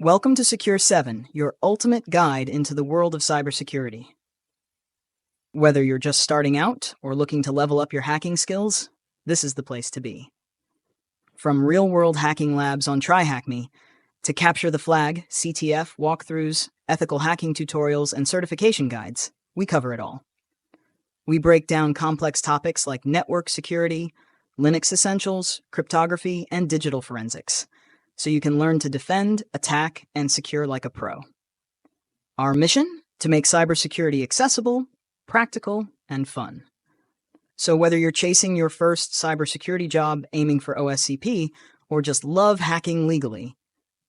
Welcome to Secure 7, your ultimate guide into the world of cybersecurity. Whether you're just starting out or looking to level up your hacking skills, this is the place to be. From real-world hacking labs on TryHackMe to Capture the Flag, CTF, walkthroughs, ethical hacking tutorials, and certification guides, we cover it all. We break down complex topics like network security, Linux essentials, cryptography, and digital forensics, so you can learn to defend, attack, and secure like a pro. Our mission? To make cybersecurity accessible, practical, and fun. So whether you're chasing your first cybersecurity job aiming for OSCP, or just love hacking legally,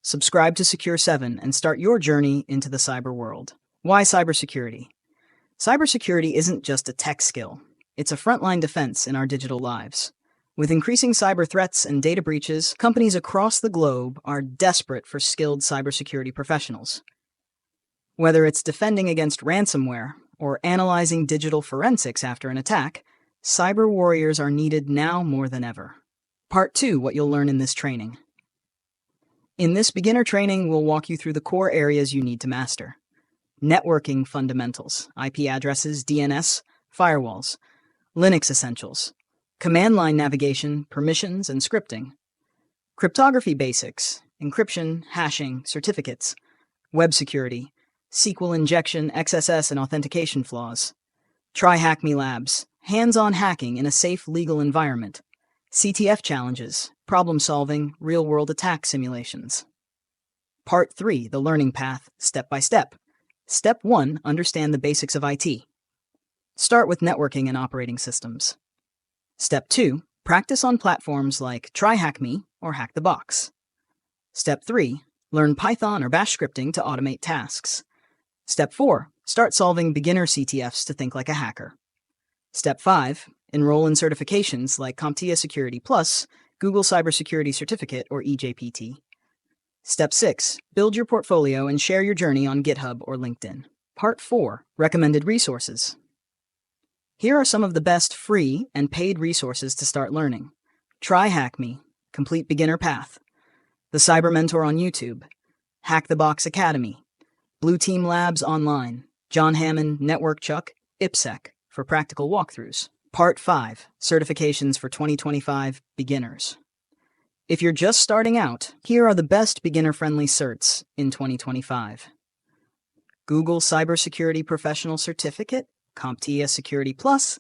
subscribe to Secure 7 and start your journey into the cyber world. Why cybersecurity? Cybersecurity isn't just a tech skill. It's a frontline defense in our digital lives. With increasing cyber threats and data breaches, companies across the globe are desperate for skilled cybersecurity professionals. Whether it's defending against ransomware or analyzing digital forensics after an attack, cyber warriors are needed now more than ever. Part 2, what you'll learn in this training. In this beginner training, we'll walk you through the core areas you need to master. Networking fundamentals, IP addresses, DNS, firewalls, Linux essentials, command line navigation, permissions, and scripting. Cryptography basics, encryption, hashing, certificates, web security, SQL injection, XSS, and authentication flaws. TryHackMe labs, hands-on hacking in a safe legal environment. CTF challenges, problem solving, real-world attack simulations. Part 3, the learning path, step by step. Step 1, understand the basics of IT. Start with networking and operating systems. Step 2, practice on platforms like TryHackMe or Hack the Box. Step 3, learn Python or Bash scripting to automate tasks. Step 4, start solving beginner CTFs to think like a hacker. Step 5, enroll in certifications like CompTIA Security Plus, Google Cybersecurity Certificate or EJPT. Step 6, build your portfolio and share your journey on GitHub or LinkedIn. Part 4, recommended resources. Here are some of the best free and paid resources to start learning. TryHackMe, Complete Beginner Path. The Cyber Mentor on YouTube. Hack the Box Academy. Blue Team Labs Online. John Hammond, Network Chuck, IPSec for practical walkthroughs. Part 5, Certifications for 2025 Beginners. If you're just starting out, here are the best beginner-friendly certs in 2025. Google Cybersecurity Professional Certificate, CompTIA Security Plus,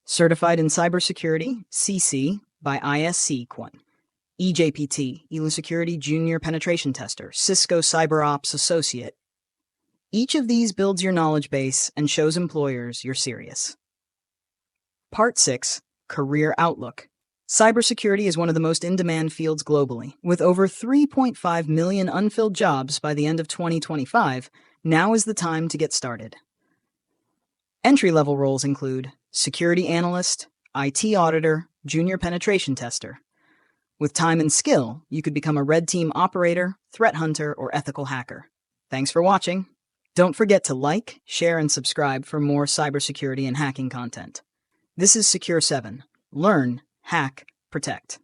Certified in Cybersecurity, CC, by ISC-Quant, EJPT, ELU Security Junior Penetration Tester, Cisco CyberOps Associate. Each of these builds your knowledge base and shows employers you're serious. Part 6, Career Outlook. Cybersecurity is one of the most in-demand fields globally. With over 3.5 million unfilled jobs by the end of 2025, now is the time to get started. Entry-level roles include security analyst, IT auditor, junior penetration tester. With time and skill, you could become a red team operator, threat hunter, or ethical hacker. Thanks for watching. Don't forget to like, share, and subscribe for more cybersecurity and hacking content. This is Secure 7. Learn, hack, protect.